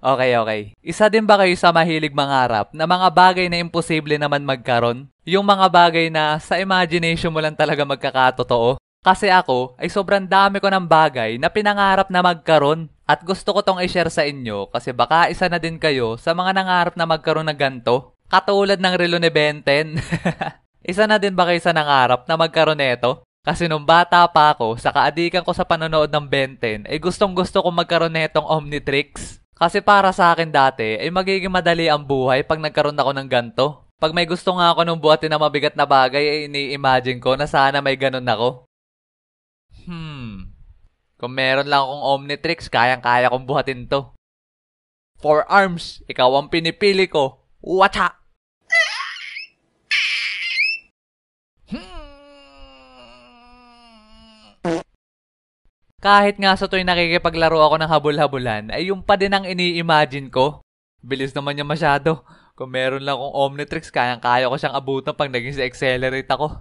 Okay, okay. Isa din ba kayo sa mahilig mangarap na mga bagay na imposible naman magkaroon? Yung mga bagay na sa imagination mo lang talaga magkakatotoo? Kasi ako ay sobrang dami ko ng bagay na pinangarap na magkaroon. At gusto ko tong i-share sa inyo kasi baka isa na din kayo sa mga nangarap na magkaroon ng ganito. Katulad ng relo ni Ben 10. Isa na din ba kayo sa nangarap na magkaroon nito? Kasi nung bata pa ako, sa kaadikan ko sa panonood ng Ben 10, ay gustong gusto kong magkaroon netong Omnitrix. Kasi para sa akin dati, ay magiging madali ang buhay pag nagkaroon ako ng ganto. Pag may gusto nga ako nung buhatin na mabigat na bagay, ay ini-imagine ko na sana may ganun ako. Kung meron lang akong Omnitrix, kayang-kaya kong buhatin to. Four arms, ikaw ang pinipili ko. Wacha! Kahit nga sa tuwing nakikipaglaro ako ng habol-habulan, ay yung pa din ang ini-imagine ko. Bilis naman niya masyado. Kung meron lang akong Omnitrix, kayang-kaya ko siyang abutan pag naging sa accelerate ako.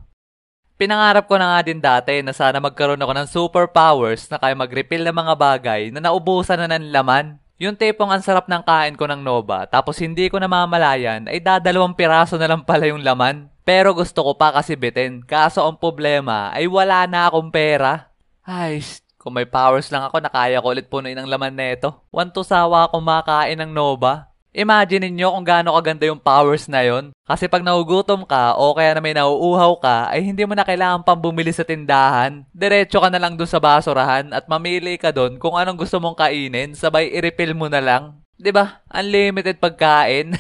Pinangarap ko na nga din dati na sana magkaroon ako ng superpowers na kaya mag-refill ng mga bagay na naubusan na ng laman. Yung tipong ang sarap ng kain ko ng Nova tapos hindi ko namamalayan ay dadalawang piraso na lang pala yung laman. Pero gusto ko pa kasi bitin. Kaso ang problema ay wala na akong pera. Ay, kung may powers lang ako, nakaya ko ulit punuin ang laman neto. Wanto sawa ako makain ng Nova. Imagine niyo kung gaano kaganda yung powers na yon. Kasi pag nagugutom ka o kaya na may nauuhaw ka, ay hindi mo na kailangan pang bumili sa tindahan. Diretso ka na lang dun sa basurahan at mamili ka dun kung anong gusto mong kainin, sabay i-refill mo na lang. 'Di ba? Unlimited pagkain.